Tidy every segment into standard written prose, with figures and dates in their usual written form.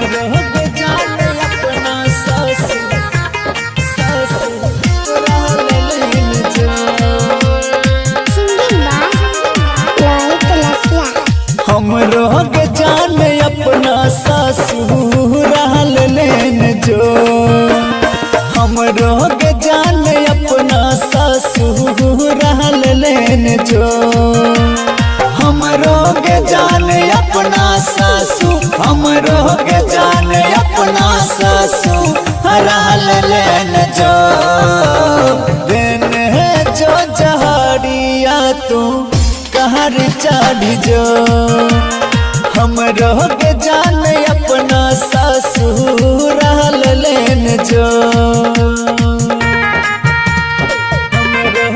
हमरो जान अपना ससुर रहलन जो हमरो जान अपना ससुर रहलन जो हमरो जान अपना ससुर रहलन जो हमरो जान अपना ससुर हमरो जान अपना ससुर रहलन जो दिन है जो जहरिया तू कहर चढ़ जो हमरो जान अपना ससुर रहलन जो हमरो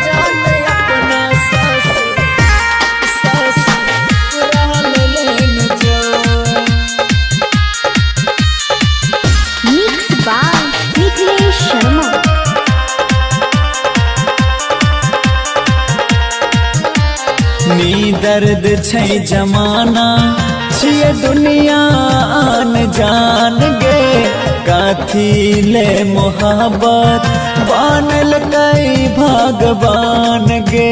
जान अपना ससुर रहलन जो मिक्स बाय निखिलेश शर्मा। नी दर्द छै जमाना छिए दुनिया आन जान गे काथी ले मोहब्बत बनल कई भगवान गे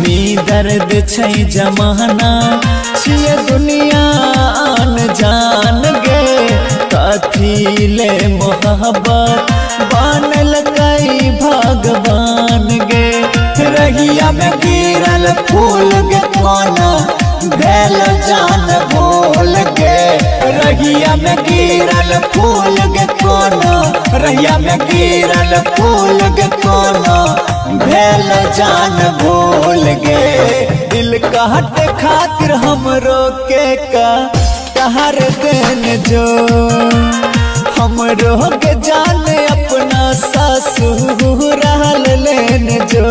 नी दर्द छै जमाना छिए दुनिया आन जान गे काथी ले मोहब्बत बनल कई भगवान गे रहिया में गिरल फूल गे कोना भेल जान भूल गे रहिया में गिरल फूल गे कोना रहिया में गिरल फूल गे कोना भेल जान भूल गे दिल काट खातिर हमरो के कहर देन जो हमरो जान अपना ससुर रहलन जो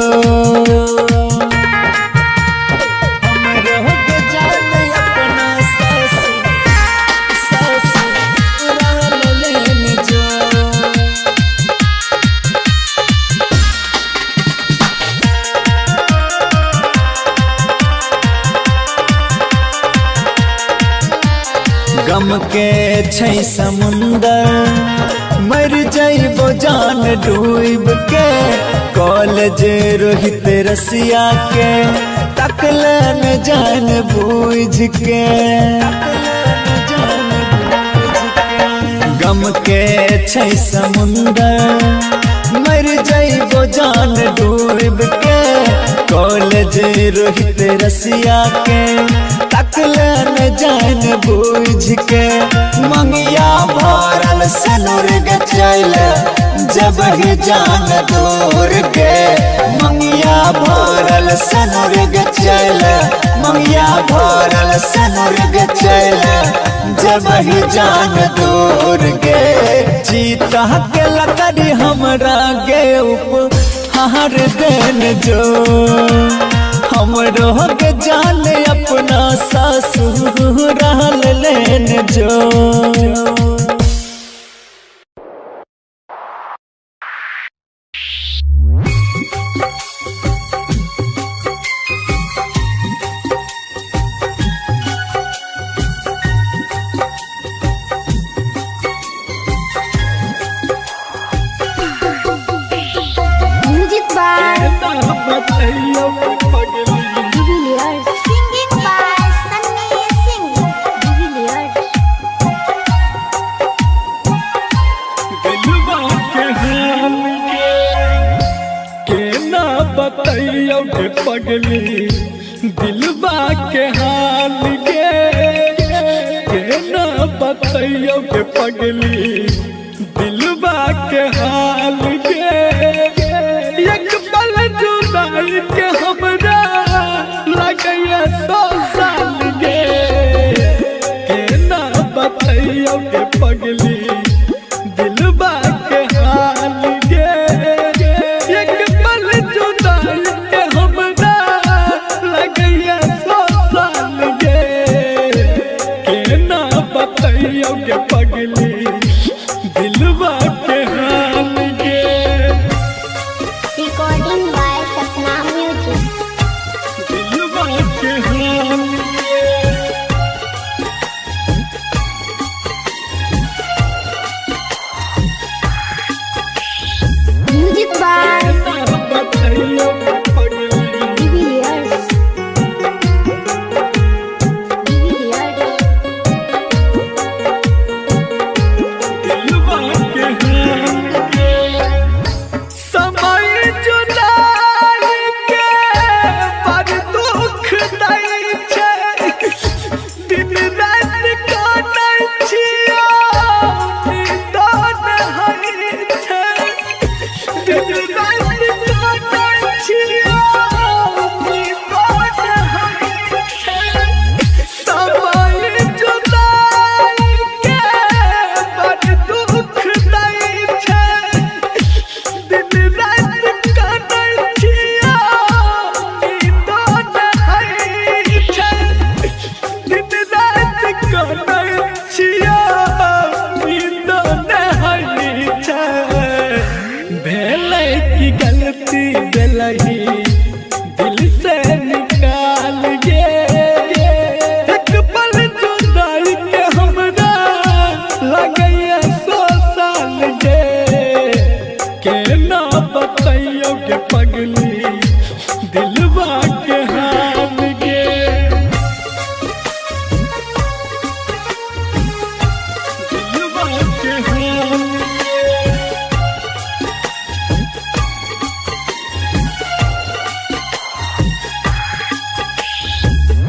हमरो जान अपना ससुर रहलन जो गम के छै समुंदर मर जाइबो जान डूब के कॉलेज रोहित रसिया के तकलन जान बूझ के गम के छै समुंदर मर जाइबो जान डूब के कॉलेज रोहित रसिया के तकलन जान बूझ के मंगिया भरल सनुर गे चल जब ही जान दूर के मंगिया भरल सनुर गे चल मंगिया भरल सनुर गे चल जब ही जान दूर गे चीता के लकड़ी हमरा गे उपहार देन जो हमरो जान अपना ससुर रहलन जो music by Devilliers. Singing by Sunny Singh Devilliers. दिलवा के हाल के ना बतैयो के पगली दिलवा के हाल के ना बतैयो के पगली दिलवा के हाल के एक पल जुदाई के हमरा लगैया 100 साल के ना बतैयो के पगली दिलवा के हाल के एक पल जुदाई के हमरा लगैया 100 साल के ना बतैयो के पगली दिलवा के हाल के दिलवा के हाल गे दिलवा के हाल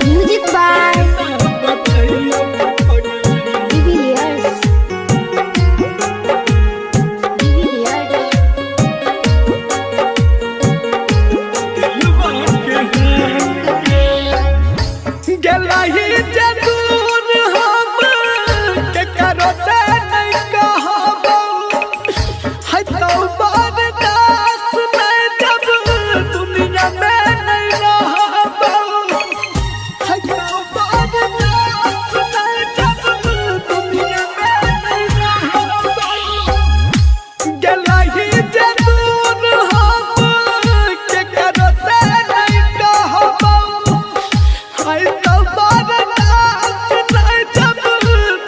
म्यूजिक बाय डिविलियर्स गलही जदूर हम के करो से नहीं कहबो है तो बरदास नहीं जब दुनिया में नहीं रहबो है तो बरदास नहीं जब दुनिया में नहीं रहबो गलही जदूर हम के करो से नहीं कहबो है तो बरदास नहीं जब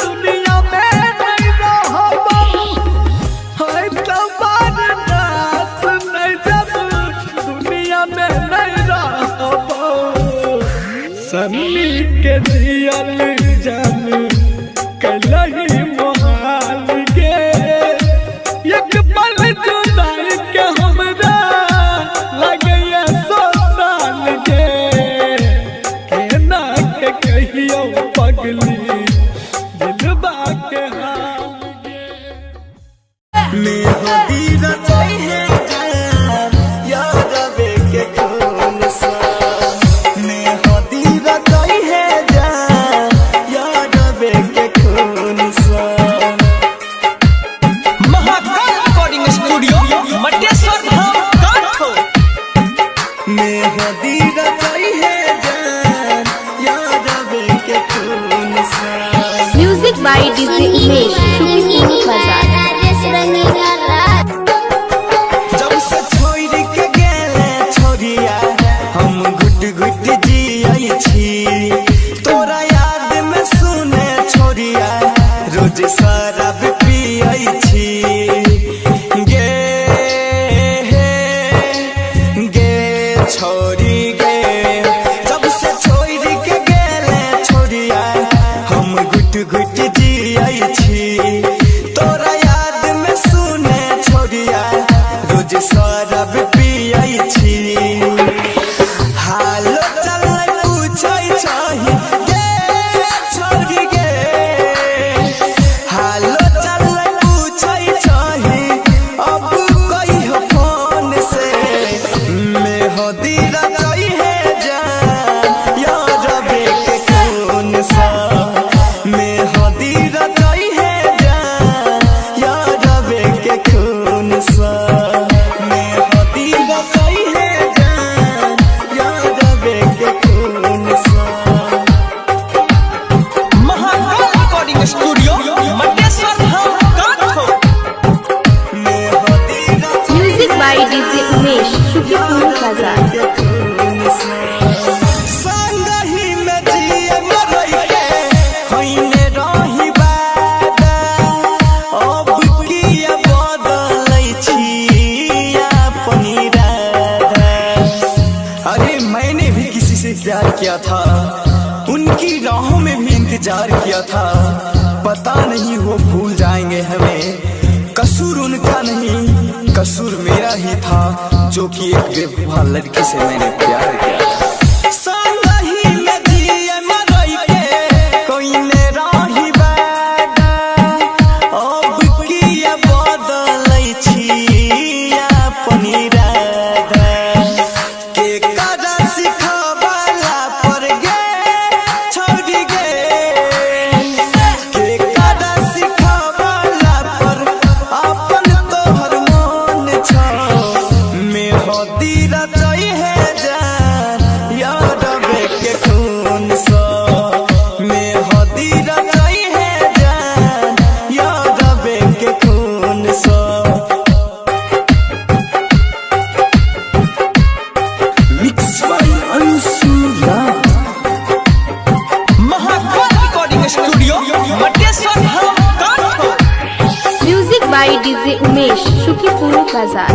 दुनिया में नहीं रहबो है तो बरदास नहीं जब दुनिया में नहीं रहबो सन्नी के जियल जान कलही मोहाल गे एक पल जुदाई के हमरा लगे 100 साल गे केना के कहियो पगली दिलवा के हाल गे मेहदी रचाई है जान याद आवे के खून सा मेहदी रचाई है जान याद आवे के खून सा महाकाल रिकॉर्डिंग स्टूडियो मटेश्वर धाम काठो मेहदी रचाई है जान याद आवे के खून सा म्यूजिक बाय डीजे उमेश शुक्रिया बाजार जब से छोड़ के गेले छोरिया हम घुट घुट जियै छी तोरा याद में सुने छोरिया रोज शराब पियै छी गे गे छोरी गे जब से छोड़ के गेले छोरिया हम घुट घुट जियै छी तोरा याद में सुने छोरिया रोज शराब पियै छी हालो चल पूछै छही गे छोरी गे हालो चल पूछै छही अब कहियो फोन से मेहदी रचाई है जान याद आवे के खून सा मेहदी रचाई है जान याद आवे के खून सा मेहदी रचाई है जान याद आवे के खून सा महाकाल रिकॉर्डिंग स्टूडियो मटेश्वर धाम काठो मेहदी रचाई म्यूजिक बाय डीजे उमेश शुक्रिया बाजार संगही में जिए मरई के होइने रही बादा अब किया बदलै छी अपन इरादा अरे मैंने भी किसी से प्यार किया था उनकी राहों में भी इंतजार किया था पता नहीं वो भूल जाएंगे हमें कसूर उनका नहीं कसूर मेरा ही था जो कि एक बेवफा लड़की से मैंने प्यार किया था संगही में जिए मरई के कोइने रही बादा अब किया बदलै छी अपन इरादा के कदा सिखावला पर गे छोड़ी गे के कदा सिखावला पर अपन तोहर मन छौ मेहदी रचाई है जान याद आवे के खून सा मेहदी रचाई है जान याद आवे के खून सा mix by Anshu Raj Mahakal recording studio Mateshwar Dham काठो म्यूजिक बाय डीजे उमेश शुक्रिया बाजार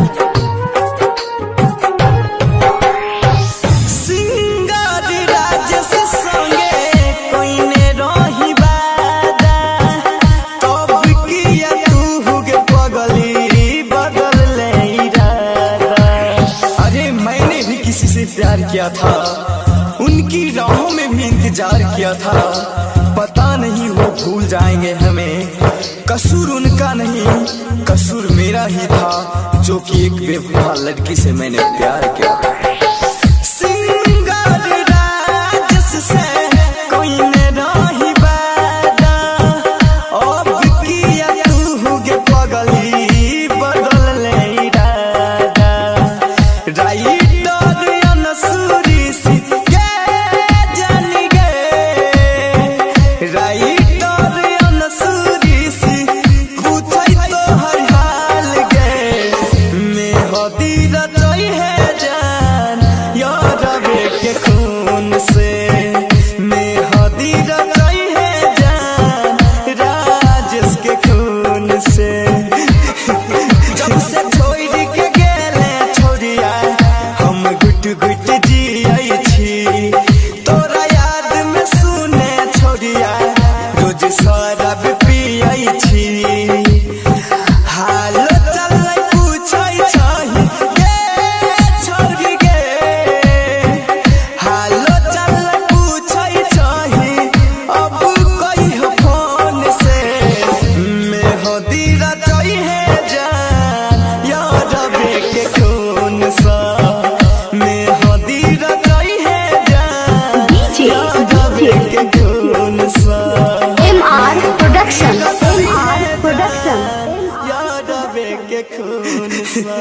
था, उनकी राहों में भी इंतजार किया था। पता नहीं वो भूल जाएंगे हमें, कसूर उनका नहीं कसूर मेरा ही था, जो कि एक बेवफा लड़की से मैंने प्यार किया। सिंगार राजस से कोई न रही वादा, अब किया तू गे पगली बदल ले इरादा। राइटर अनसुरी सी के जान गे, राइटर अनसुरी सी पूछै तो हर हाल गे। मेहदी रचै है जान यार बे के खून से, मेहदी रचै है जान राजेश के खून से। जब से छोड़ के गेले छोड़िया हम घुट घुट जियै छी, तोरा याद में सुने छोड़िया रोज शराब पियै छी। हाल चल पूछै छही गे छोड़ गे, हाल चल पूछै छही अब कहियो फोन से। मेहदी रचै है जान यार बे के खून सा, मेहदी रचै है जान यार बे के खून सा। MR Production. MR Production. यार बे के खून सा।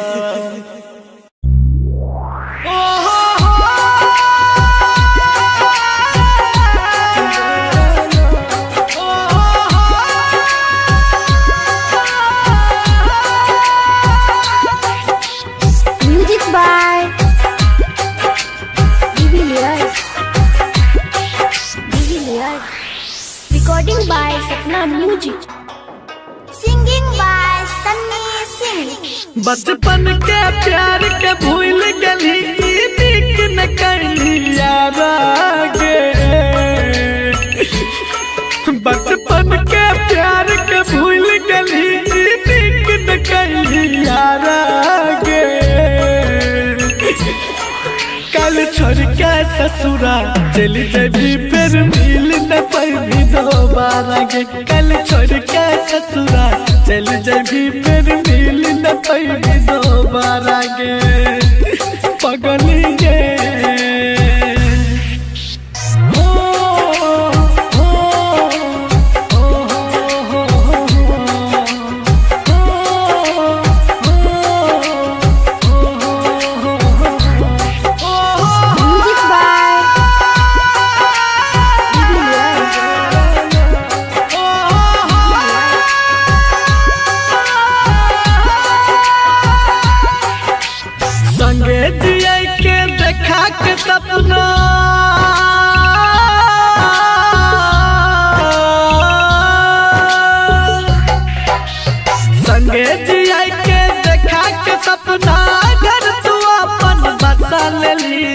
Music by Divilliers. Recording by Sapna Music. Singing by Sunny Singh. बचपन के प्यार के भूल गली, नीक न कैली यारा गे। बचपन के प्यार के भूल गली, नीक न कैली यारा गे। कल छोड़ के ससुरा चली जबी फिर मिल न पाई दोबारा गे। कल छोड़ के ससुरा चली जबी फिर मिल न पाई दोबारा गे। पगली गे Music by Divilliers. संगे जिया के देखा के सपना, संगे जिया के देखा के सपना, घर तू अपन बसा लेली।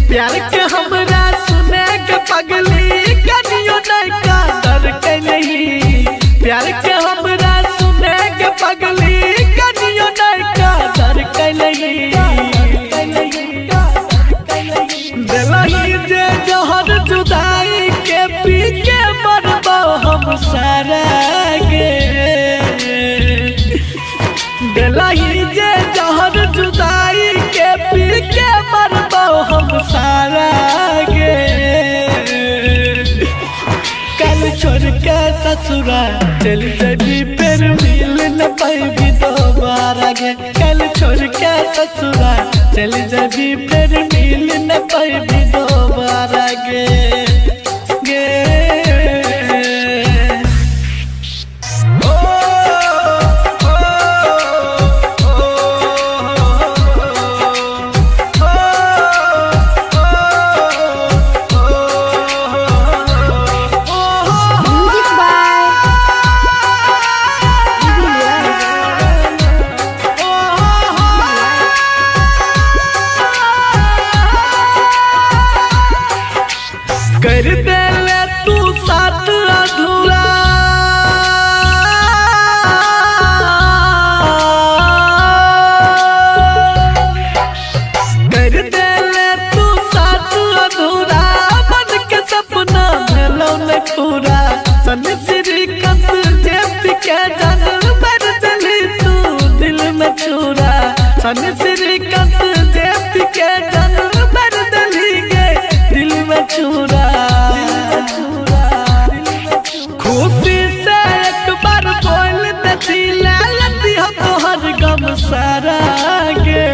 प्यार के हमरा सुने के पगली, कनियो नहीं का डर के नहीं। प्यार के हमरा सुने के पगली, कनियो नहीं का डर के नहीं। दिलही जे जहर जुदाई के पी के मरबो हम सारा गे। दिलही जे जहर जुदाई के पी के मरबो हम सारा गे। कल छोड़ के ससुरा चल जबी फिर मिल न पाई दोबारा गे। कल छोड़ के ससुरा चल जबी फिर मिल न पाई दोबारा गे गे। ओ ओ Music by Divilliers. कर दे ले तू साथ अधूरा, कर दे ले तू साथ सन श्रीकांत देव के जन बर दली गे दिल में चूरा खुशी से एक बार बोल देती ले लेती हो तोहर गम सारा गे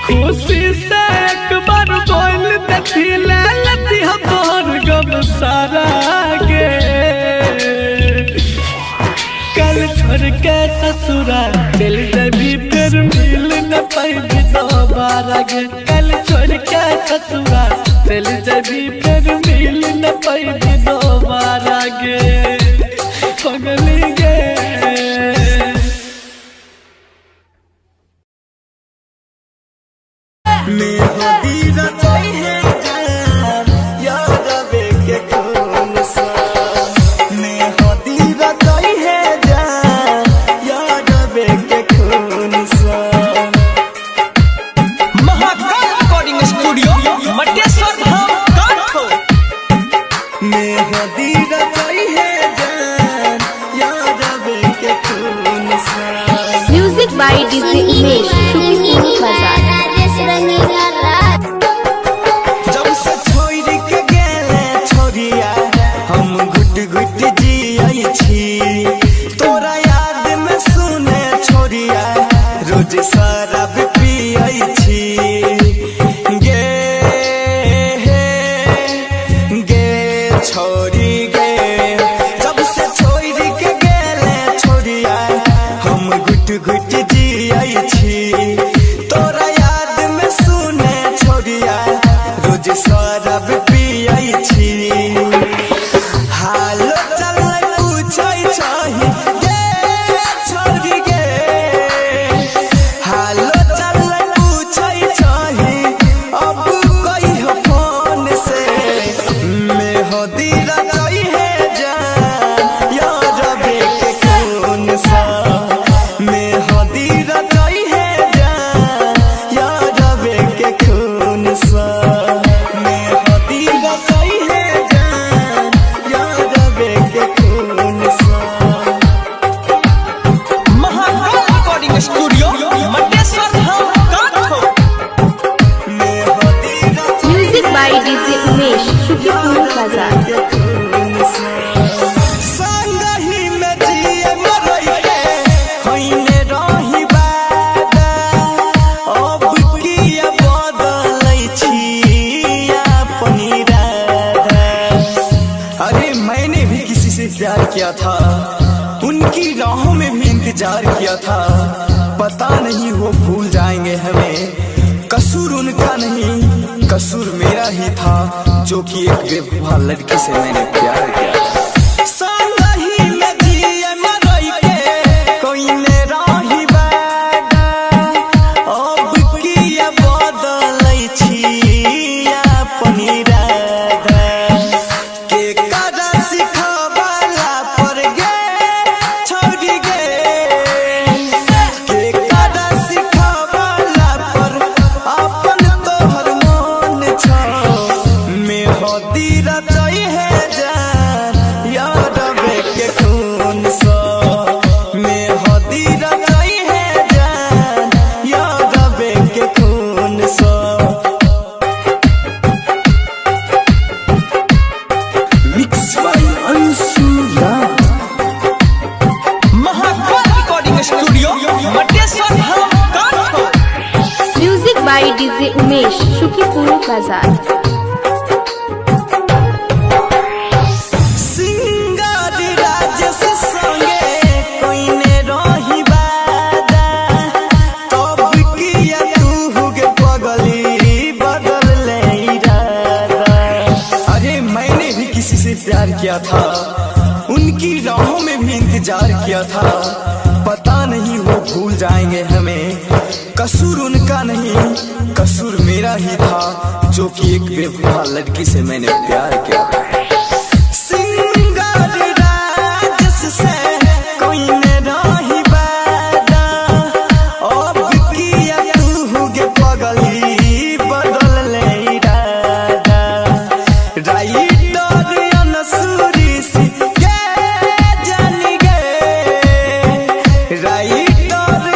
खुशी से एक बार बोल देती ले लेती हो तोहर गम सारा गे कल छोड़ के ससुरा दिल जबी फिर मिल न पाएगी दोबारा गे कल छोड़ के ससुरा दिल जबी फिर मिल न पाएगी दोबारा गे पगली गे मेहदी रचाई है जान याद आवे के खून सा मेहदी रचाई है जान याद आवे के खून सा महाकाल रिकॉर्डिंग स्टूडियो मटेश्वर धाम काठगोदाम। मेहदी रचाई है जान याद आवे के खून सा म्यूजिक बाय डीजे उमेश शुक्रिया बाजार। जब से छोड़ के गेले छोरिया हम घुट घुट जियै छी तोरा याद में सुने छोरिया रोज शराब पियै छी गे गे छोरी गे जब से छोड़ के गेले छोरिया हम घुट घुट जियै छी तोरा याद में सुने छोरिया रोज शराब पियै छी हालो चल पूछै छही गे छोरी गे हालो चल पूछै छही अब कहियो फोन से मेहदी रचाई है जान याद आवे के खून सा मेहदी रचाई है जान याद आवे के खून सा मेहदी रचाई है जान याद आवे के खून सा महाकाल रिकॉर्डिंग स्टूडियो मटेश्वर धाम काठगोदाम। मेहदी रचाई म्यूजिक बाय डीजे उमेश शुक्रिया बाजार। के खून सा संगही में जिए मरई के होइने रही वादा अब किया बदलै छी अपन इरादा अरे मैंने भी किसी से प्यार किया था उनकी राहों में भी इंतजार किया था पता नहीं वो भूल जाएंगे हमें कसूर उनका नहीं कसूर मेरा ही था जो कि एक बेवफा लड़की से मैंने प्यार किया था संगही में जिए मरई के कोइने रही वादा अब किया बदलै छी अपन इरादा के करा सिखावला पर गे छोड़ी गे के करा सिखावला पर अपन तोहर मन छौ मेहदी रचाई है जान याद आवे के खून सा मेहदी रचाई है जान याद आवे के खून सा mix by Anshu Raj Mahakal recording studio Mateshwar Dham Kathgodam. Music by DJ Umesh शुक्रिया बाजार। सिंगार राजस संगे कोइने रही वादा तब किया तू गे पगली बदल ले इरादा अरे मैंने भी किसी से प्यार किया था उनकी राहों में भी इंतजार किया था पता नहीं वो भूल जाएंगे हमें कसूर उनका नहीं कसूर मेरा ही था जो कि एक बेवफा लड़की से मैंने प्यार किया सिंगार राजस से कोइने रही वादा अब किया तू गे पगली बदल ले इरादा राइटर अनसुरी सी गे जानी गे राइटर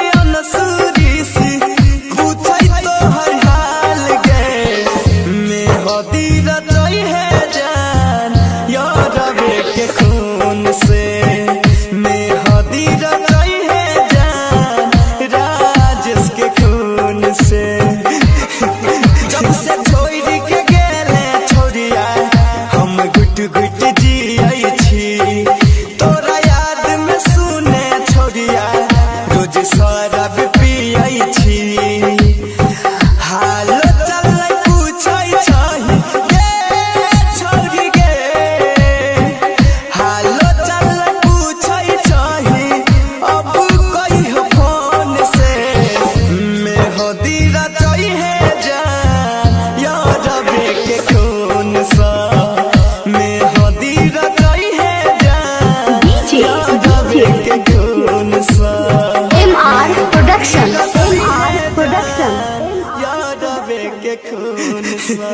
खून सा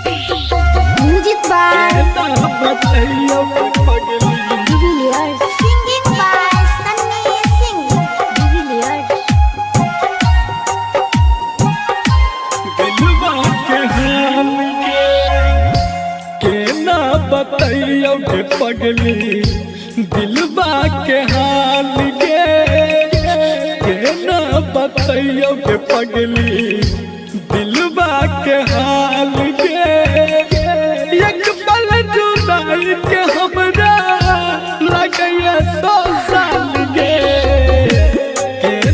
Music by Divilliers. Singing by Sunny Singh. Divilliers. बताइयो के पगली दिलबा के हाल के ना बताइयो के पगली दिलबा के हाल के एक पल जुदाई के हमरा लगैया 100 साल के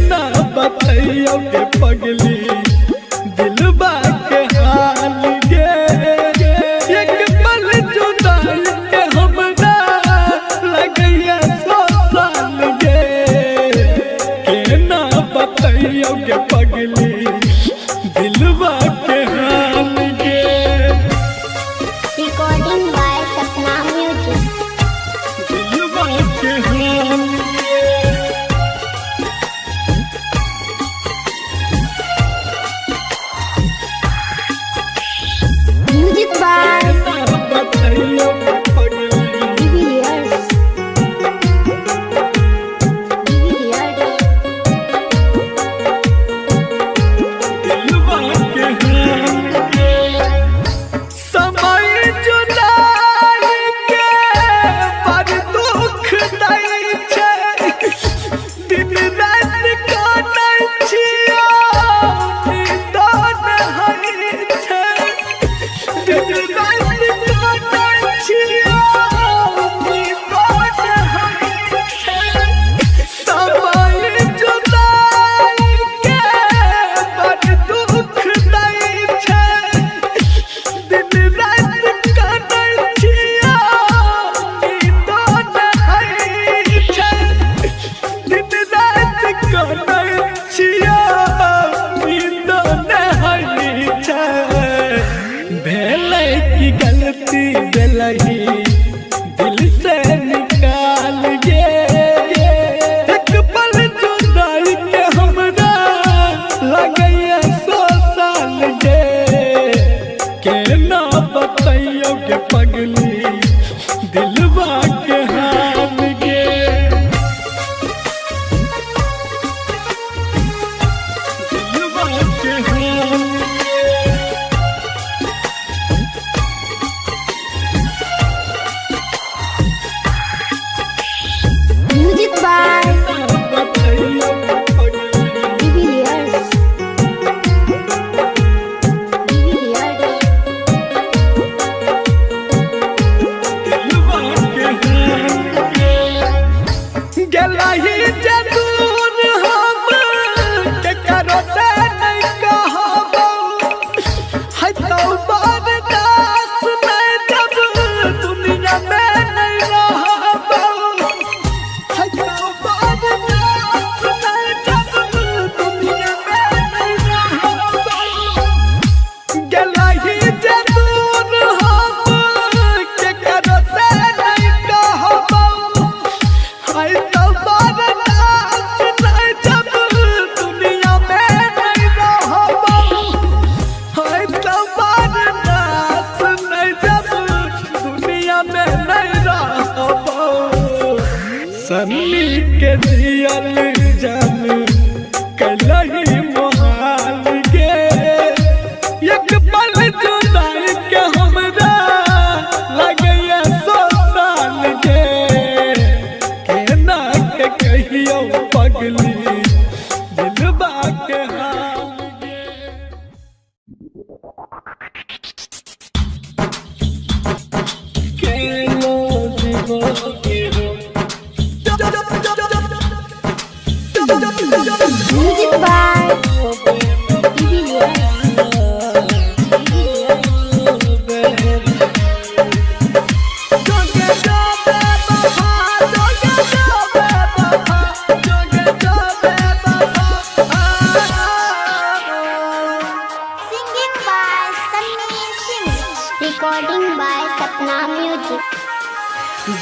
ना बताइयो के पगली दिलबा के हाल के एक पल जुदाई के हमरा लगैया 100 साल के ना बताइयो के पगली दिलबा के हाल के Recording by Sapna Music. दिलबा के हाल के Music by बताइयो के पगली Divilliers. Divilliers. दिलबा के हाल के समय जुदाई के बड़ दुख दै छै दिन रात काटै छियो निदान होइ छै दिन रात काटै छियो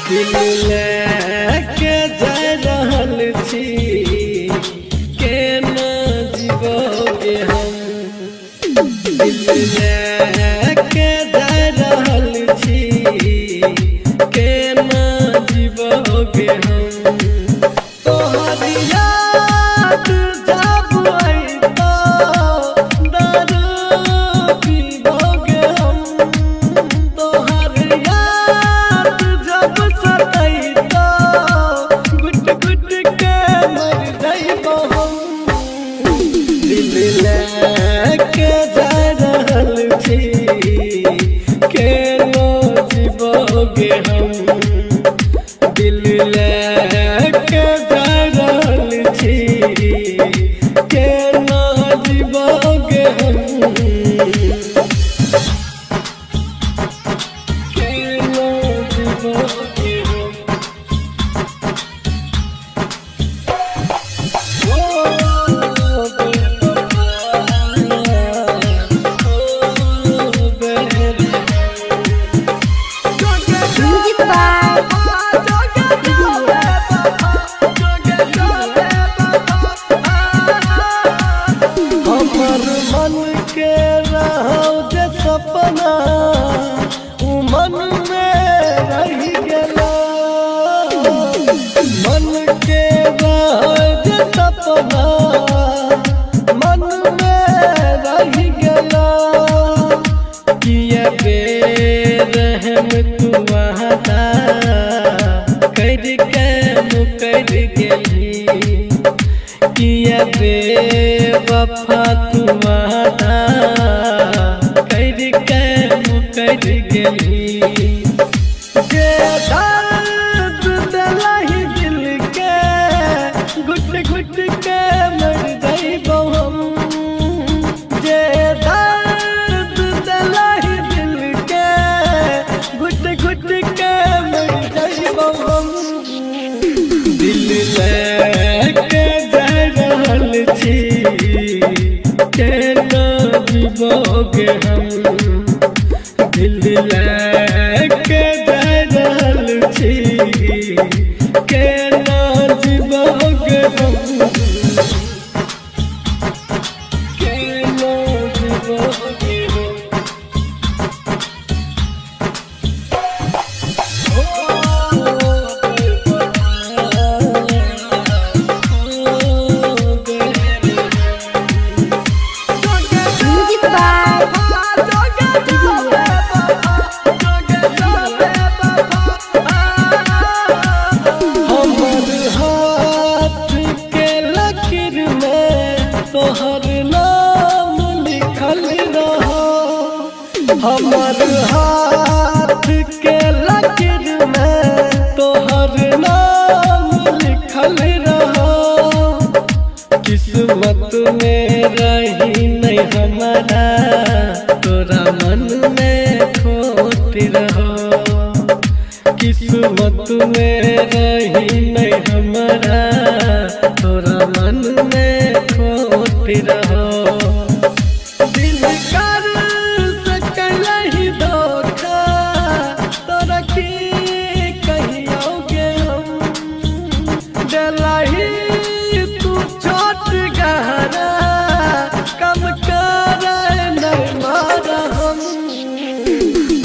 दिल लेके जा रहल छी केना जीवोगे हम दिल लेके जा रहल छी केना जीवोगे हम तोहर याद जब अइतो दारू पीबोगे हम तोहर याद जब सतैतो गुट गुट के मर जाइबो हम दिल लेके जा रहल छी केना जीवोगे हम दिल लेके जा रहल छी केना जीवोगे हम केना जीवोगे हम ओ बेबा Music by हमर मन के रहौ जे सपना उ मन में रह गेला मन के रहौ जे सपना मन में रह गेला किया बेरहम तू वादा कर के मुकर गेली किया बेवफा तू वादा कर के मुकर गेली जे दर्द दिलहि दिल के गुट गुट के मर जाइबो हम जे दर्द दिलहि दिल के गुट गुट के मर जाइबो हम दिल लेके जा रहल छी केना जीवोगे हम दिल लेके जा रहल छी केना जीवोगे हम केना जीवोगे हम Music by हमर हाथ के लकीर में तोहर नाम लिखल रहो हमर हाथ के लकीर में तोहर नाम लिखल रहो किस्मत में रही नहीं हमारा तोरा मन में खोट रहो किस्मत में रही नहीं हमारा तोरा मन में खोट रहो दिल कर सकलहि धोखा तोरा की कहियोगे हम दिलहि तू छोट गहरा कम कर नहीं मारा हम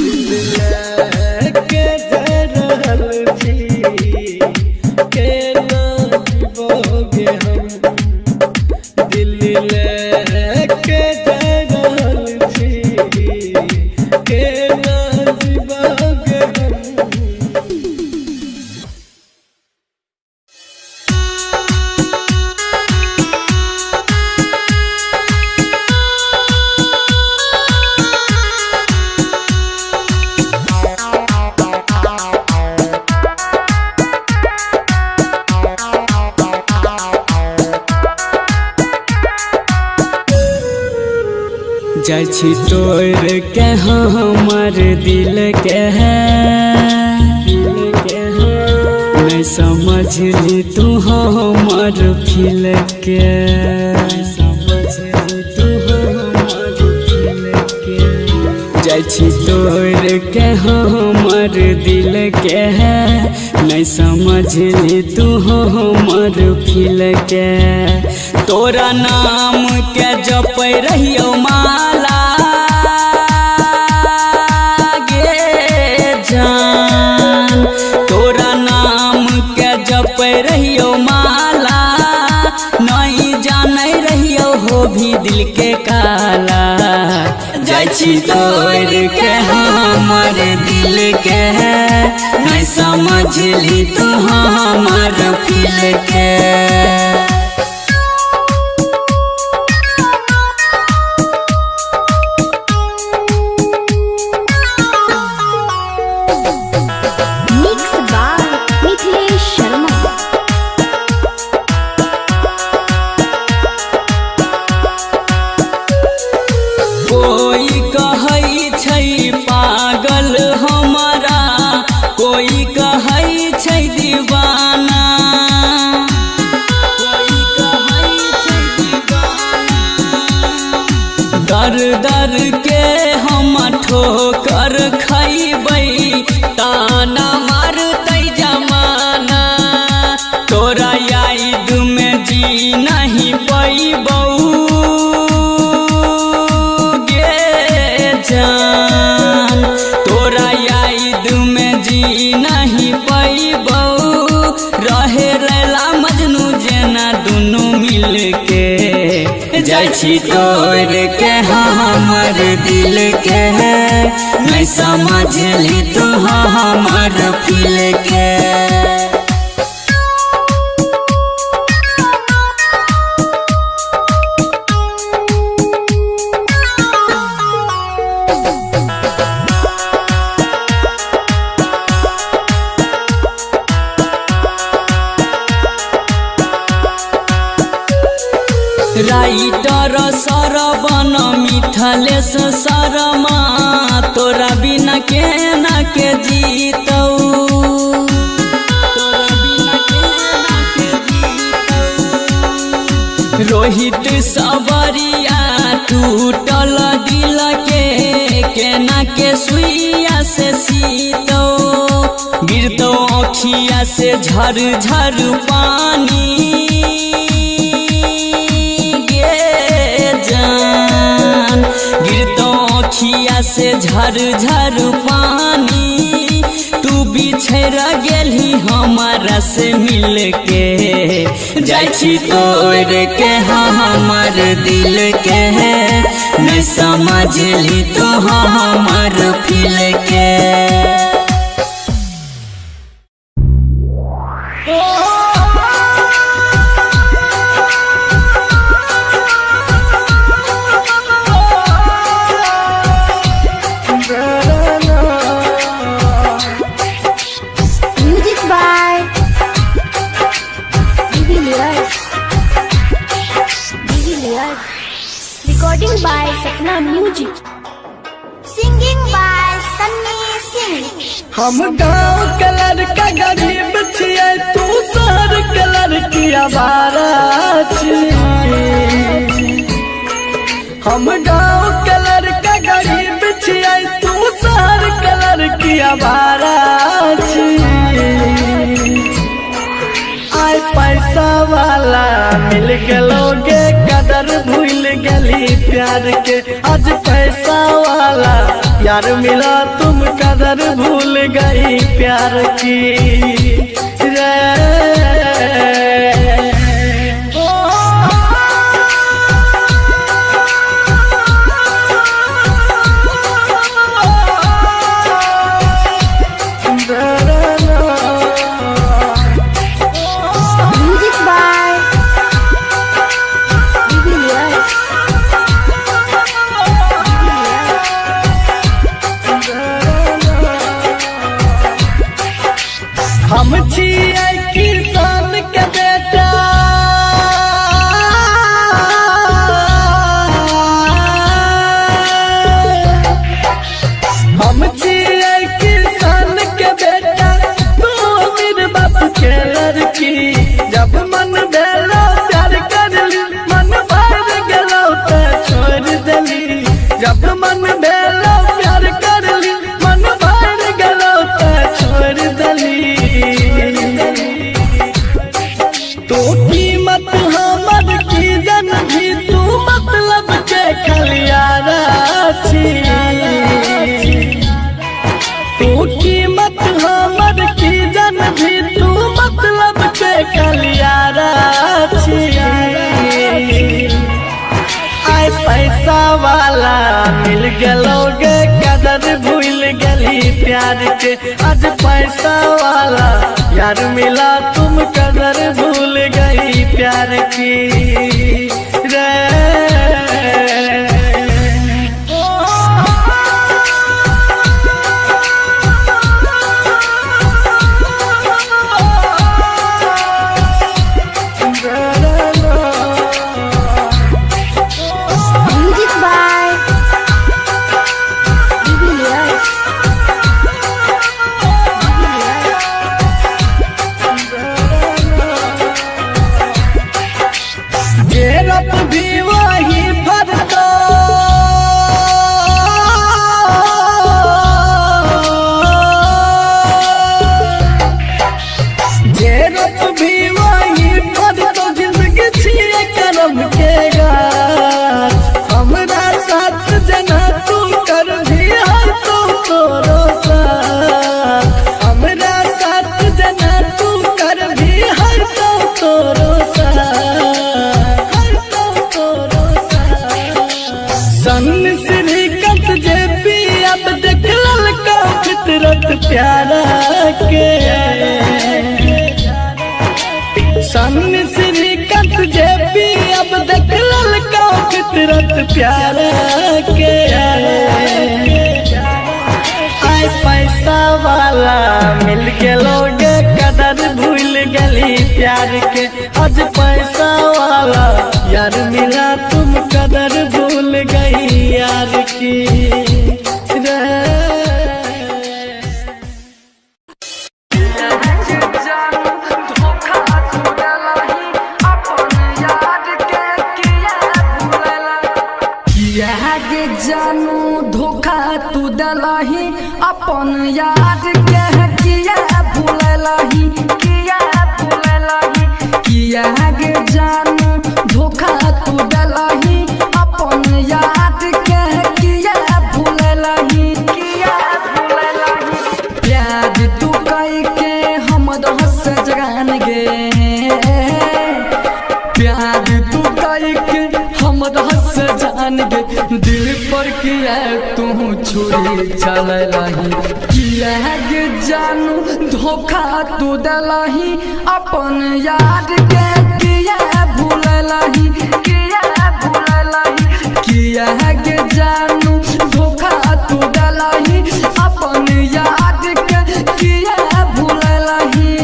दिल लेके जा रहल छी केना जीवोगे हम दिल लेके जा रहल छी केना जीवोगे हम जाइ छी तोड़ के हमर दिल के नहीं समझली तू हमर फील के समझली तू हमर फील के जाइ छी तो तोड़ के हमर दिल के है नहीं समझली तू हमर फील के तोरा नाम के जप रहियो माला गे जान तोरा नाम के जप रहियो माला नहीं जाने रहियो हो भी दिल के काला जाइछी तोड़ के हमर दिल के नहीं समझली तू हमर फील के मिक्स बाय मिथिलेश शर्मा। कोई कहै छै पागल हमारा कोई कहै छै दीवाना कोई कहै छै दीवाना दर दर के हम ठोकर खैबै ताना मारतै जमाना तोरा याद में जी नहीं पैबौ जान तोरा याद में जी नहीं पैबौ रहे रैला मजनू जेना दुनू मिल के जाइछी तोड़ के हमर दिल के नहीं समझली तू हमर फील के राइटर सरवन मिथलेश शर्मा तोरा बिना केना के जीतौ तोरा बिना केना के जीतौ रोहित सबरिया टूटल दिल के केना के सुइया से सीतौ गिरतौ अखिया से झर झर पानी जान गिरतो अखिया से झर झर पानी तू बिछड़ गेली हमारा से मिल के जाइछी तोड़ के हमर दिल के नहीं समझली तू हमर फील के music by Devilliers recording by Sapna music singing by Sunny Singh. हम गाँव के लड़का गरीब छियै तू शहर के लड़की आवारा छियै हम गाँव के लड़का गरीब छियै तू शहर के लड़की आवारा छियै आय पैसा वाला मिल गेलोगे कदर भूल गेली प्यार के आज पैसा वाला यार मिला तुम कदर भूल गई प्यार की रे म्यूजिक बाय डिविलियर्स हम छियै किसान के बेटा हम छियै किसान के बेटा तू मेरे बाप के लड़की जब मन भेलो प्यार कर ली मन भर गेलो वाला मिल गलोगे कदर भूल गली प्यार के आज पैसा वाला यार मिला तुम कदर भूल गई प्यार की रे Music by Julius. गेरप भी वही भरतो गेरप भी वही भरतो जिंदगी छिए करम के गाछ हमरा साथ जना तू कर भी हर तो तोरो साथ हमरा साथ जना तू कर भी हर तो तोरो सन श्रीकंठ जे पी अब देख ललका फितरत प्यारा के सन श्रीकंठ जे पी अब देख ललका फितरत प्यारा के आय पैसा वाला मिल गलोगे कदर भूल गली प्यार के आज पैसा वाला यार मिला तुम कदर भूल गई यार की जानू धोखा तू दलही अपन यार के किया भूललही किया भूललही किया गे जानू धोखा तू दलही अपन यार के किया भूललही किया भूललही प्यार तू कई के हम हंस जगान गे प्यार तू कई के हम हंस जान गे दिल पर किया तू छुरी चल रही किया गे जानू धोखा तू दलही अपन यार के किया भूललही किया भूललही किया गे जानू धोखा तू दलही अपन यार के किया भूललही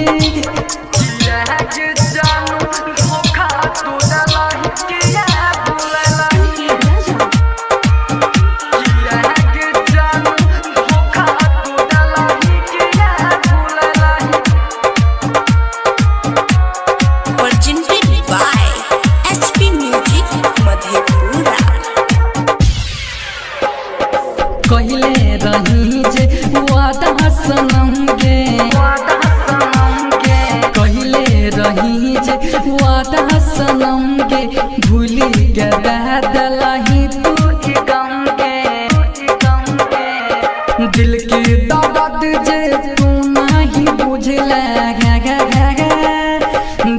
किया गे जानू धोखा तू दलही किया भूललही कहले रही जे वादा सनम गे कहले रही जे वादा सनम गे भूली के बदलही तू गम के दिल की दर्द जे तू नहीं बुझले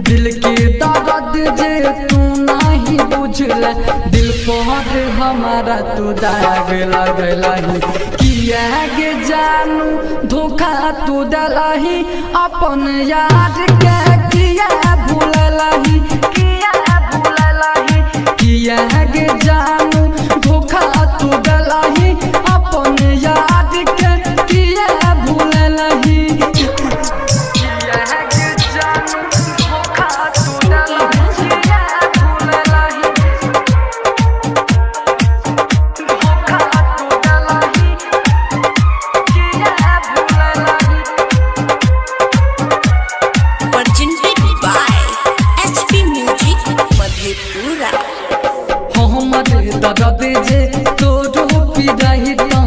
दिल की दर्द जे तू नहीं बुझले दिल पर हमारा तू दाग लगलही किया गे जानू धोखा तू दलही अपन यार के किया भूललही किया भूललही किया गे जानू धोखा तू दलही अपन यार के किया भूललही किया गे जानू धोखा तू दलही किया भूललही दर्द जे तोरो पिराइता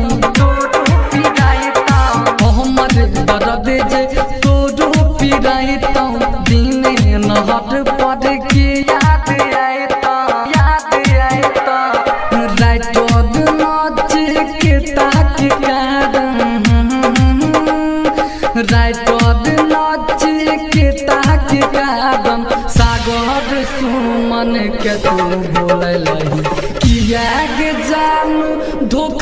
हमर दर्द जे तोरो पिराइता दिन नहट पर के याद आइता रात नाच के ताक कारण रात नाच के ताक कारण सागर सुमन के तू बोललही किया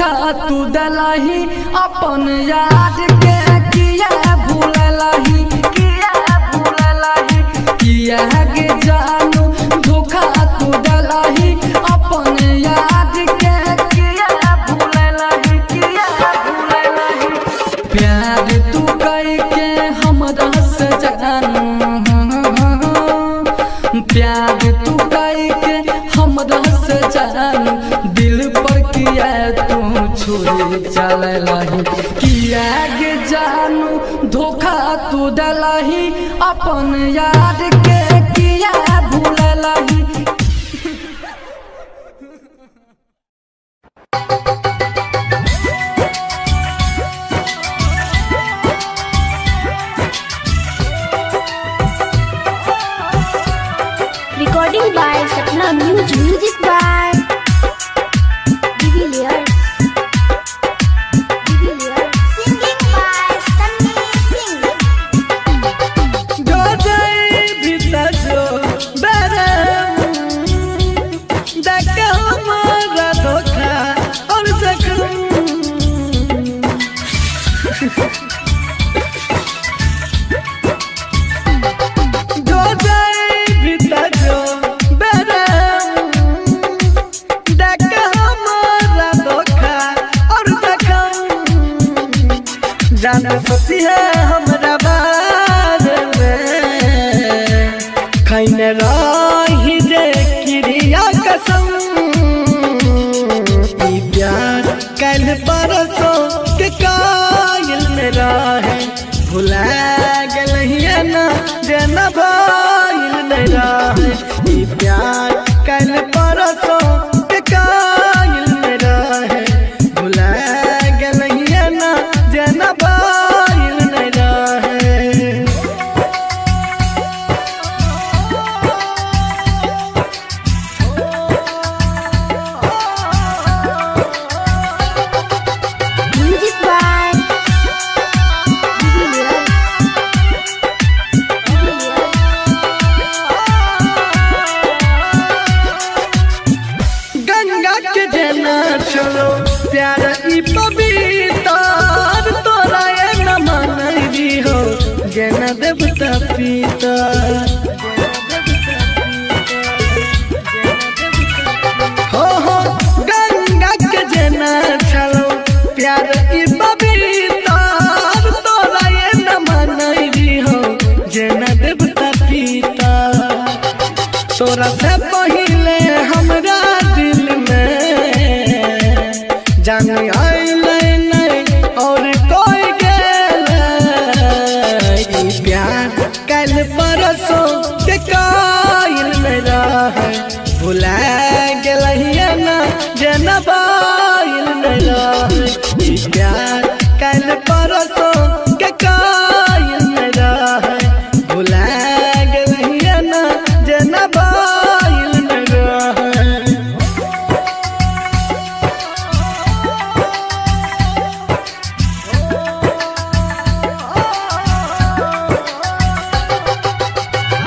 धोखा तू दलही अपन याद के किया भूललही किया गे जानू धोखा तू दलही अपन याद के किया भूललही प्यार तू कई के हमरा से जानू प्यार तू कई के हमरा से जानू दिल पर किया तू छोड़े चललही किया गे जानू धोखा तू दलही अपन याद के किया भूललही Recording by Sapna Music by Divilliers. Singing by Sunny Singh. जो जाए भीतर जो बरम देख हमारा धोखा और जख्म जो जाए भीतर जो बरम देख हमारा धोखा और जख्म जान सकती है हमरा बारे में खैने रही जे क्रिया कसम ई प्यार कल परसों के कायल में रहे भुला गलहिए ना जे न भइल में रहे ई प्यार कल परसों के कायल में रहे भुला गलहिए ना जे न भइल में रहे Music by Divilliers. गंगा के जना चलो प्यार ई पवित्र तोरा ये न मनई हो जना देवता पीता हो गंगा के जना चलो प्यार ई पवित्र तोरा ये न मनई हो जना देवता पीता तोरा से पहिले हमरा दिल में जान आइले नहीं और कोई गेले ई प्यार कल परसों के कायल में रहे भुला गेलहिए ना जे न बाइल में रहे ई प्यार कल परसों के कायल में रहे भुला गेलहिए ना जे न बाइल में रहे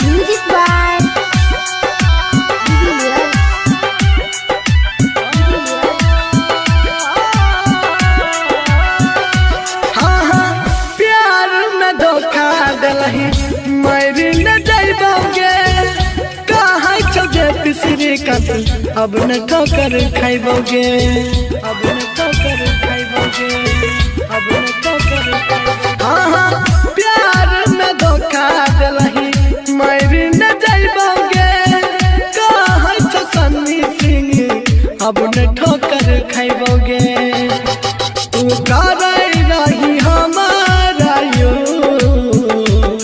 Music by Divilliers. हाँ हाँ प्यार में धोखा दिलही मरी न जाइबोगे कहाँ चौके पिसरी कत अब न ठोकर खाइबोगे अब न ठोकर खाइबोगे अब न ठोकर हाँ हाँ प्यार में धोखा दिलही मरी न जाइबोगे कहाँ चौ सन्नी सिंह अब न ठोकर खाइबोगे तू करे रही हमारा यूज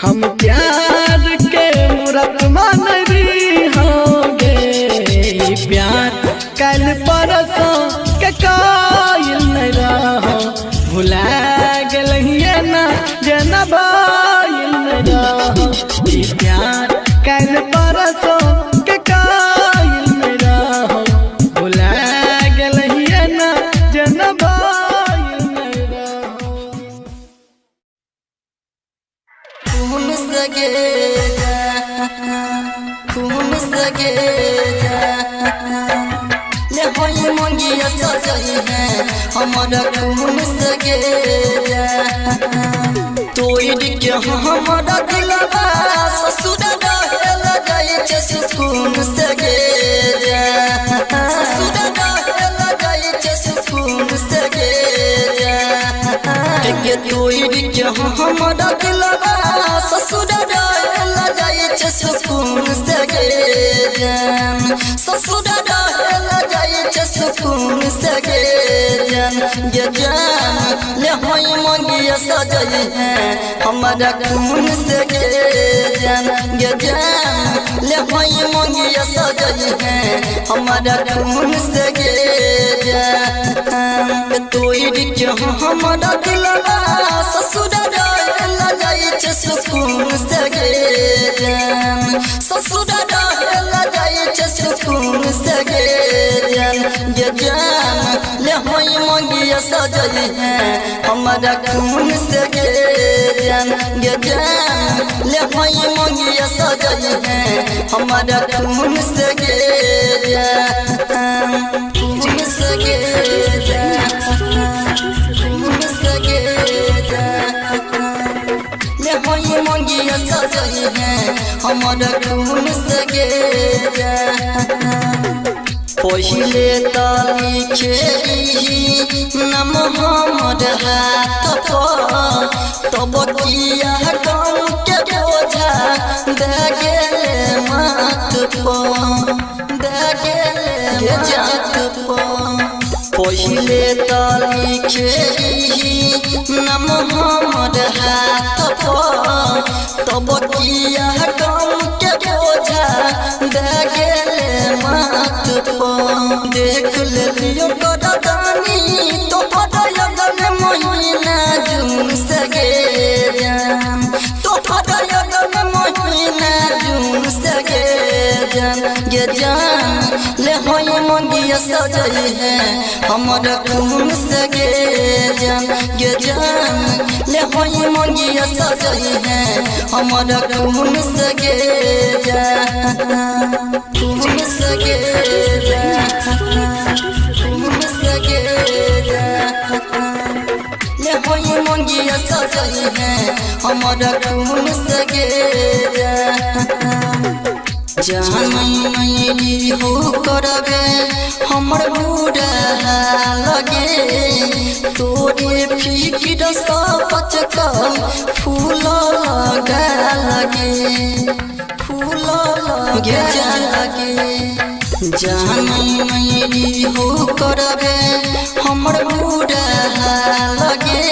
हम प्यार के मूरत मान रही होंगे ई प्यार कल परसों के कायल नहीं रहो भुला गलहिए ना जे न बाइल नहीं रहो ई प्यार कल परसों के कायल नहीं रहो भुला गलहिए ना जे न बाइल नहीं रहो तुम सगे जा होई मंगिया सजई है हमारा खून से गेजा तोड़ के हमारा दिलवा ससुर रहेला जाए छे सुकून से गेजा ससुर रहेला जाए छे सुकून से गेजा के तोड़ के हमारा दिलवा ससुर रहेला जाए छे सुकून से गेजा ससुर रहेला जाए छे सुकून से गेजा ये जान ले होई मंगिया सजई है हमारा खून से गेजन ये जान ले होई मंगिया सजई है हमारा खून से गेजन तोड़ के हमारा दिलवा ससुर रहेला जाए छे सुकून से गेजन ससुर रहेला जाए छे सुकून से गेजन ये जान ले होई मंगिया सजई है हमारा खून से गेजन ये जान ले होई मंगिया सजई है हमारा खून से गेजन खून से गेजन खून से गेजन ले होई मंगिया सजई है हमारा खून से गेजन पहिले ताली खेली नम हमर हाथ पर तब किया गम के बोझा दे गेले माथ पर दे गेले जात पर पहिले ताली खेली नम हमर हाथ पर तब किया गम के बोझा दे गेले माथ पर देख लियो गदानी तो पदयगन महीना जून से गेजन तो पदयगन महीना जून से गेजन ये जान ले होई मंगिया सजई है हमारा खून से गेजन ये जान ले होई मंगिया सजई है हमारा खून से गेजन खून से गेजन खून से गेजन ले होई मंगिया सजई है हमारा खून से गेजन जान नहीं हो करबे हमर बुरा लगे तोरे फिकिर सब पचकल फूल लगा लगे फूल लगे लगे जान नहीं हो करबे हमर बुरा लगे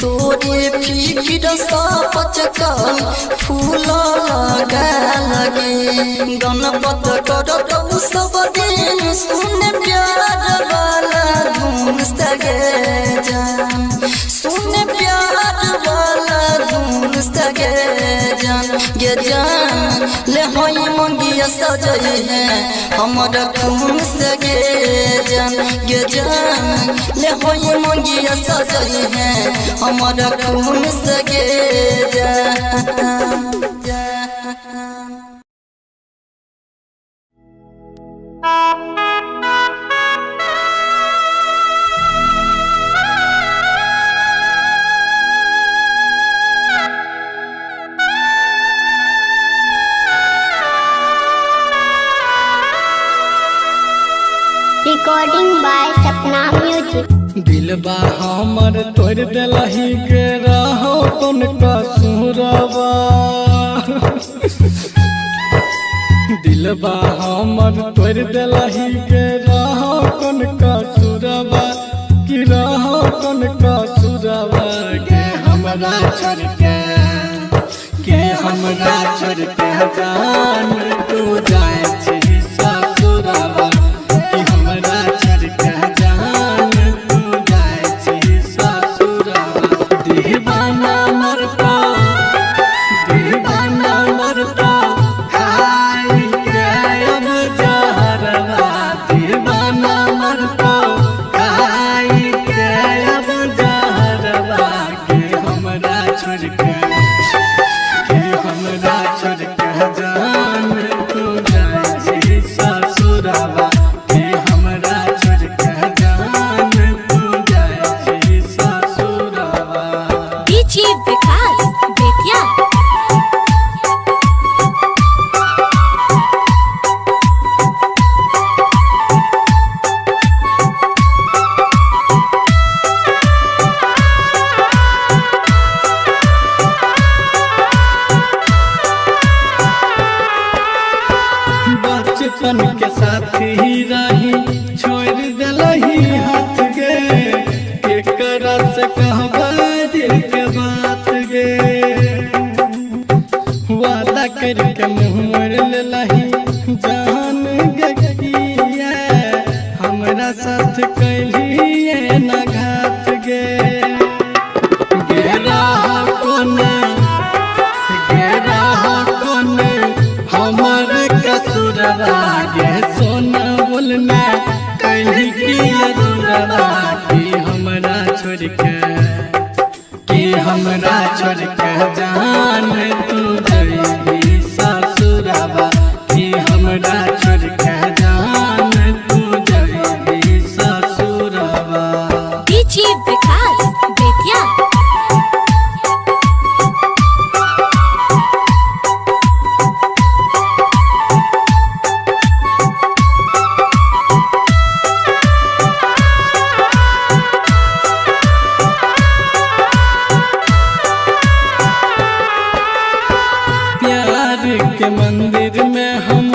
तोरे फिकिर सब पचकल फूल लगा लगे गणपत कर सब दिन सुन प्यार वाला धुन सगे जान सुन प्यार वाला धुन सगे जान ये जान ले होई मंगिया सजई है हमारा खून सगे जान ये जान ले होई मंगिया सजई है हमारा खून सगे जान Recording by Sapna Music. दिलबा हमर तोड़ देलही के रहो कौन कसूरबा दिलबा हमर तोड़ देलही के रहो कौन कसूरबा कि रहो कौन कसूरबा के हमरा छोड़ के हमरा छोड़ के जान तू जाए छी ससुरबा कि हमरा छोड़ के जान तू जाए छी ससुरबा दीवाना मरता खाई के अब जहरवा दीवाना मरता खाई के अब जहरवा के हमरा छोड़ के हमरा छोड़ के जान तू जाए वादा करके मुँह मोड़ लही जान गया हमरा साथ कैलिए न घात गे हमर कसुरवा गे सोना बोलना कैली की अधूरवा कि हमरा छोड़ के जान तू जइबी ससुरवा कि हमरा छोड़ के जान तू जइबी ससुरवा। डीजे विकास बेतिया। के मंदिर में हम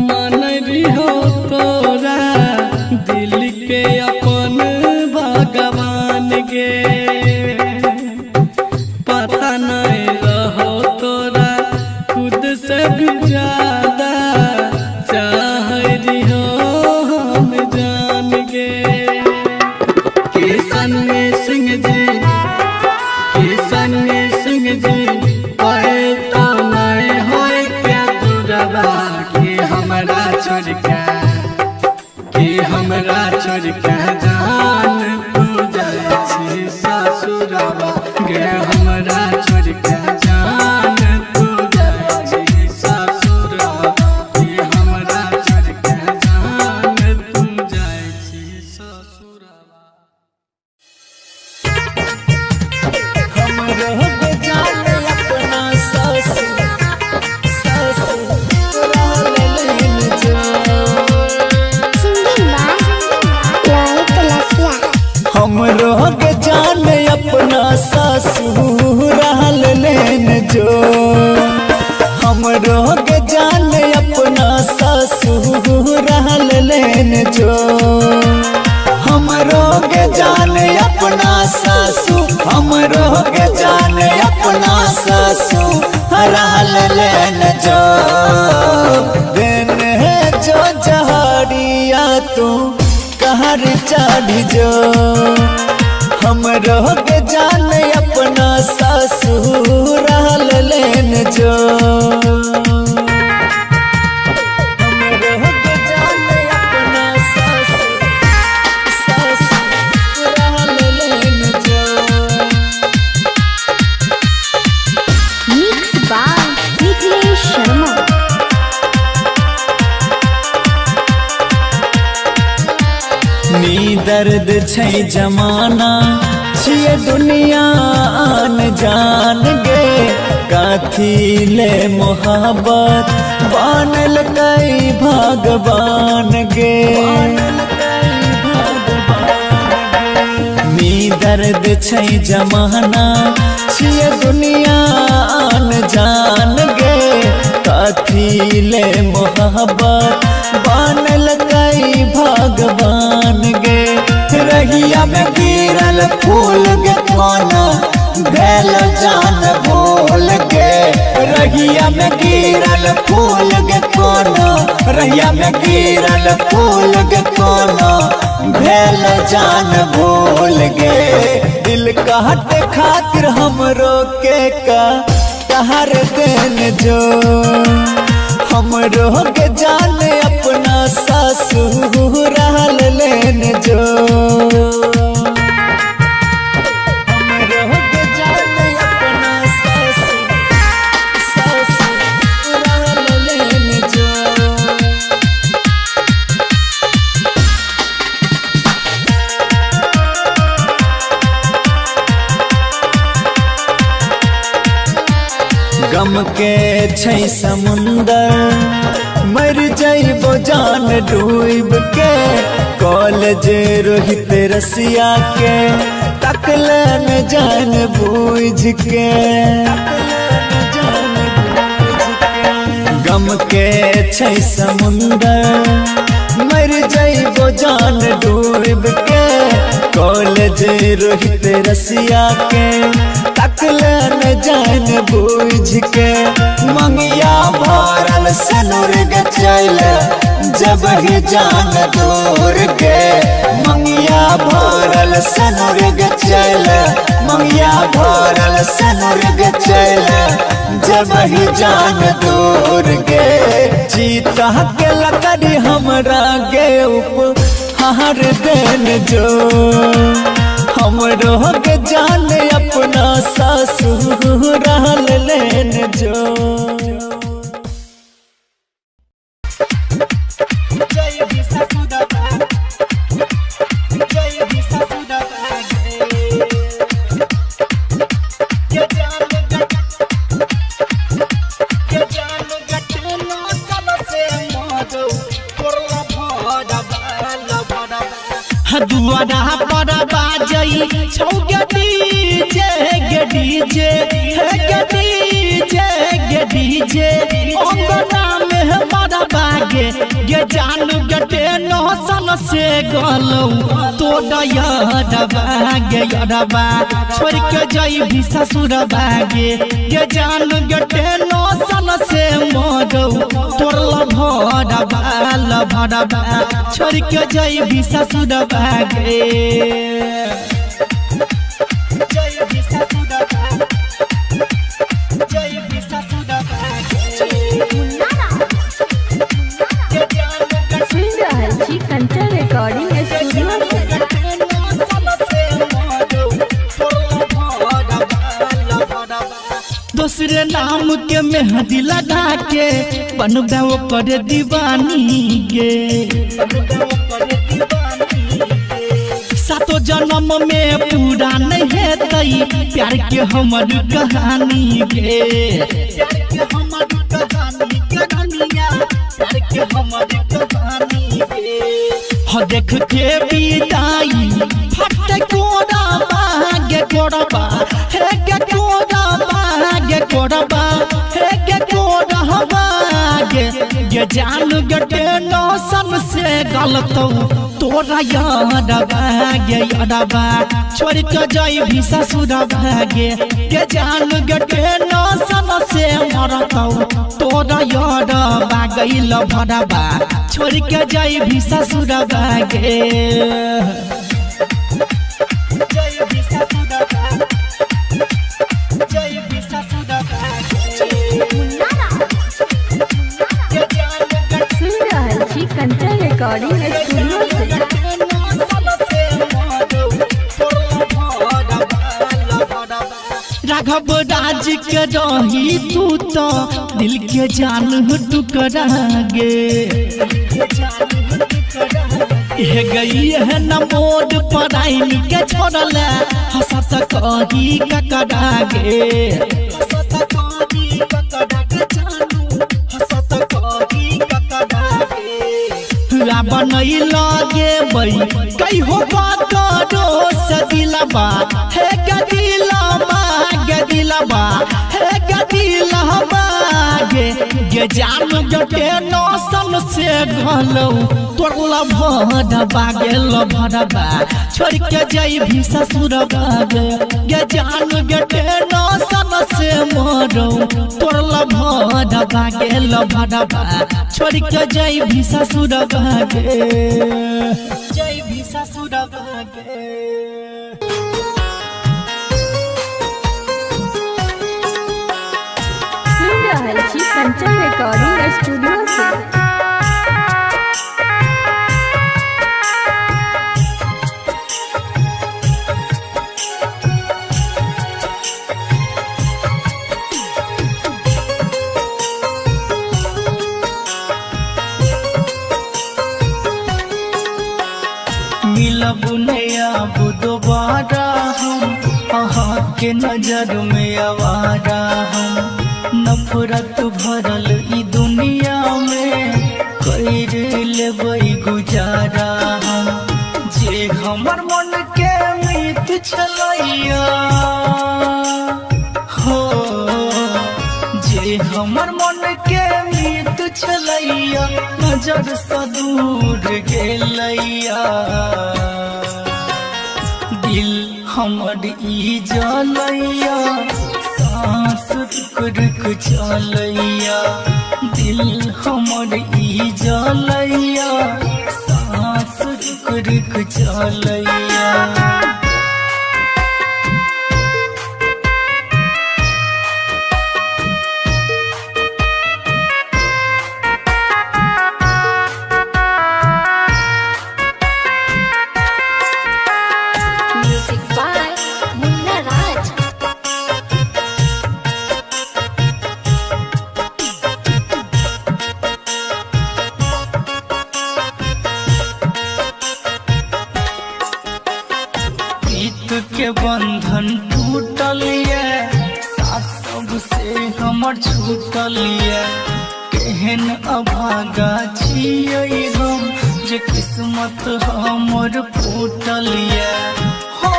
मानरी हो तोरा दिल के अपन भगवान गे पता नहीं रहो तोरा खुद से भी ज्यादा चाह रही हो हम जान गे किशन सिंह जी हमरा छोड़ के जान तू जाइ छी ससुरवा गे हमरा छोड़ के जान तू जाइ छी ससुरवा गे हमरा छोड़ के जान तू जाइ छी ससुरवा। हमरो के जान अपना ससुर हमरो के जान अपना ससुराल लेन जो हमरो के जान अपना ससुराल लेन जो हमरो के जान अपना हमरो के जान अपना ससुराल लेन जो दिन है जो जहरिया तू कहर चढ़ जो हमरो के जान अपना ससुराल लेन जो हमरो के जान अपना ससुराल लेन जो। Mix by Nikhilesh Sharma. नी दर्द छै जमाना छिए दुनिया आन जान गे काथी ले मोहब्बत बनल कई भगवान गे नी दर्द छै जमाना छिए दुनिया आन जान गे काथी ले मोहब्बत बनल कई भगवान गे रहिया में गिरल फूल गे कोना भेल जान भूल गे रहिया में गिरल फूल गे कोना रहिया में गिरल फूल गे कोना भेल जान भूल गे दिल काटे खातिर हमरो के कहर देन जो हमरो के जान अपना ससुराल लेन जो हमरो के जान अपना ससुराल लेन जो। गम के छै समुंदर मर जाइबो जान डूब के कॉलेज रोहित रसिया के तकले न जान बूझ के गम के छै समुंदर मर जाइबो जान डूब के कॉलेज रोहित रसिया के तकले न जान बूझ के मंगिया भरल सनुर गचल जब ही जान दूर के मंगिया भरल सनुर गचल मंगिया भरल सनुर गचल जब ही जान दूर के चीता के लकड़ी हमरा गे उपहार देन जो हमरो के जान अपना ससुराल लेन जो दुआरा पर बाजई छौगे डीजे गे डीजे गे डीजे गे डीजे अंगना में बड़ा बागे गे जान गटे नौसन से गलौ तो दयादबा गे यदबा छोड़ के जाई भी ससुर बागे गे जान गटे नौसन से मरौ तोरला भड़बा लभड़बा छोड़ के जाई भी ससुर बागे रिकॉर्डिंग स्टूडियो दूसरे नाम के मेहंदी लगा के बनबे ओकर दीवानी गे सातो जन्म में पूरा नहीं हेतई प्यार के हमर कहानी गे प्यार के हमर कहानी के दुनिया प्यार के हमर कहानी गे हो देख के बिदाई फट कोड़ा बागे कोड़बा हे के कोड़ा बागे कोड़बा हे के कोड़ा बागे ये जान गटे नौसन से गलतौ तोरा याद बागे यादबा छोड़ के जाई भी ससुर भागे ये जान गटे नौसन से मरतौ तोरा याद बागैल भड़बा छोड़ के जाई भी ससुर भागे रिकॉर्डिंग स्टूडियो राघव राज के रही तू तो दिल के जान टुकड़ा गे गई है न मोड पढ़ाई के छोड़ल हंसत कही ककड़ा गे बनई लगे बई कई हो करो सदिलबा हे गदिलबा गदिलबा हे गदिलबा गे जान गटे नौसन से गलौ तोरला भड़बा गेल भड़बा छोड़ के जाई भी ससुर बागे गे जान गटे नौसन से मरौ तोरला भड़बा गेल भड़बा छोड़ के जाई भी ससुर बागे जाई भी ससुर बागे कंचन रिकॉर्डिंग स्टूडियो से मिलब नया दोबारा हम अहाँ के नजर में आवारा हम नफरत भरल ई दुनिया में कर लेबै गुजारा हम जे हमर मन के मीत छलैया हो जे हमर मन के मीत छलैया नजर सँ दूर गेलैया दिल हमर ई जलैया सांस रुक रुक चलैया दिल हमर ई जलैया सांस रुक रुक चलैया Music by Munna Raj. प्रीत के बंधन टूटल ये साथ सबसे हमर छूटल ये केहन अभागा छियै हम जे किस्मत हमर फूटल ये हो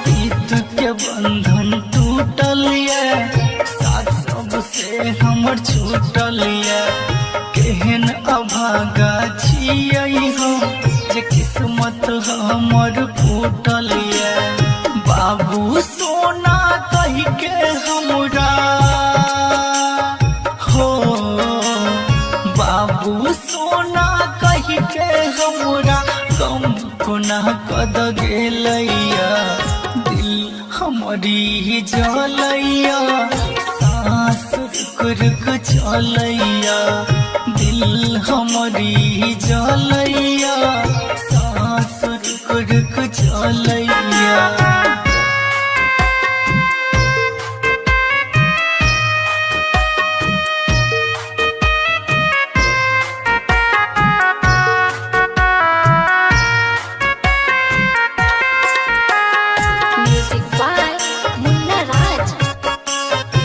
प्रीत के बंधन टूटल ये साथ सबसे हमर छूटल ये केहन अभागा छियै हम जे किस्मत हमर फूटल ये बाबू सोना कह के हमरा हो बाबू सोना कह के हमरा गम कोना कद गेलैया दिल हमरी जलैया सांस रुक रुक चलैया दिल हमरी जलैया सांस रुक रुक चलैया Music by Munna Raj.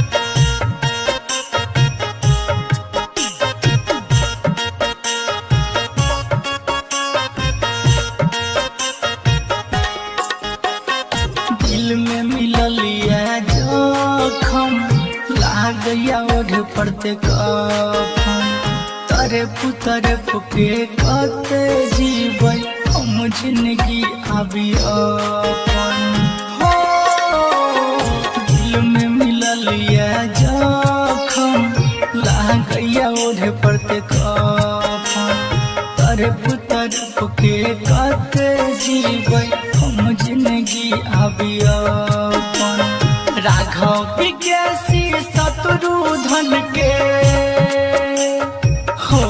दिल में मिलल ये जखम लागया ओढ़ पड़ते कफन तरे पुतरे फुके कते जीवै हम जिंदगी आबी अपन हो दिल में मिलल ये जखम लागया ओढ़ पड़ते कफन तरे पुतरे फुके कते जीवै हम जिंदगी आबी अपन राघव विज्ञासी शत्रुधन के हो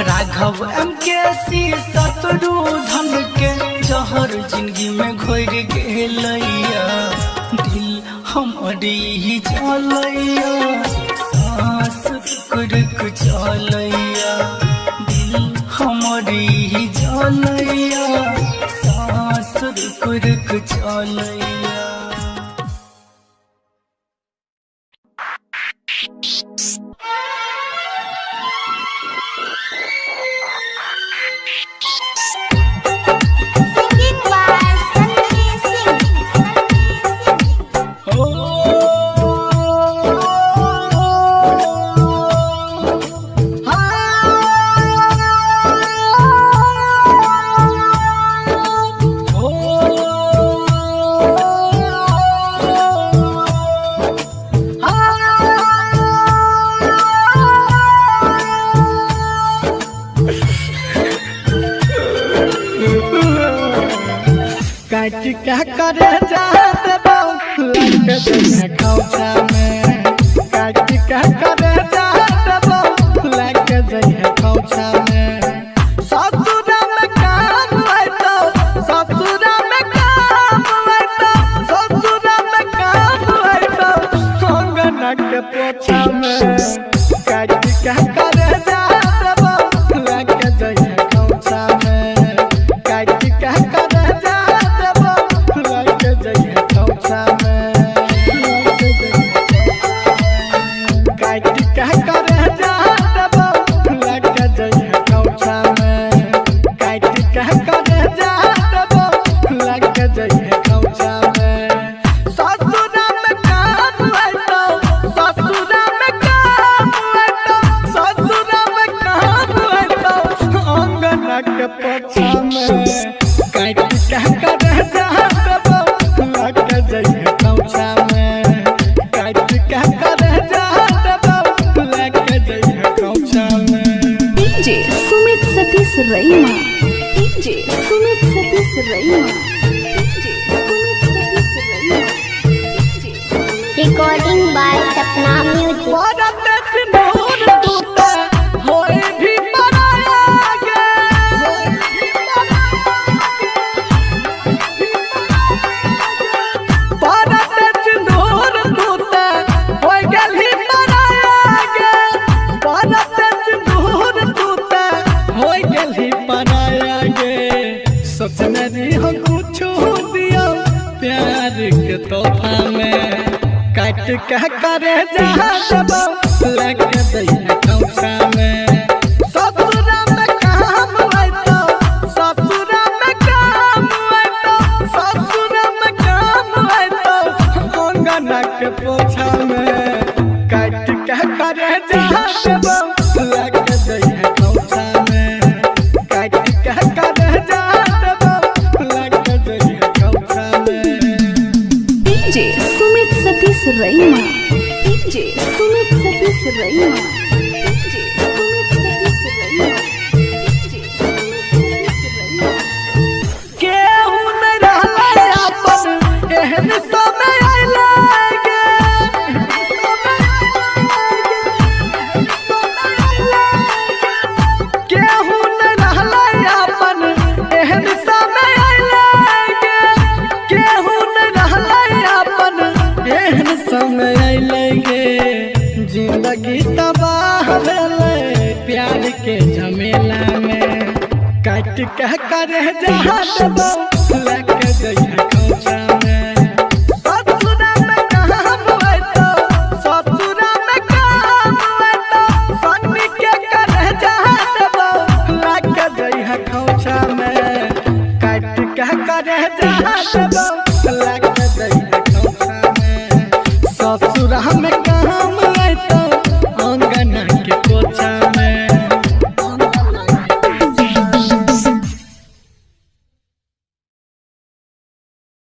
राघव MKC शत्रुधन के जहर जिंदगी में घोर गेलैया दिल हमरी जलैया सांस रुक रुक चलैया दिल हमरी जलैया सांस रुक रुक चलैया Singing by Sandeep Singh. काट क्या करे जाते बाबू लग जइहे खौचा में काट क्या करे जाते बाबू लग जइहे खौचा में ससुरा में काम आइतो ससुरा में काम आइतो ससुरा में काम आइतो कंगना के पोछा में काट क्या करे जाते बाबू लग जइहे खौचा में काट क्या करे के पछा में काट क्या Raima DJ Sumit Satish Raima DJ Sumit Satish Raima Recording by Sapna Music. सपने दी हम कुछ दिया प्यार के तोहफा में काट के करे जहाँ लग दैया कौसा में ससुरा में काम आए तो ससुरा में काम आए तो ससुरा में काम आए तो अंगना के पोछा में काट के करे जहाँ लग दैया कौसा में काट के करे DJ Sumit Satish Raima DJ Sumit Satish Raima DJ Sumit Satish Raima DJ Sumit Satish रईमा केहू न रहले अपन एहन समय आइले केहू न रहले अपन एहन समय आइले केहू न रहले अपन एहन समय आइले जिंदगी तबाह भेले प्यार के झमेला में काट के करे जहाँ लग दैया कौसा में ससुरा में काम आए तो ससुरा में काम आए तो सन्नी के करे जहाँ लग दैया कौसा में काट के करे जहाँ लग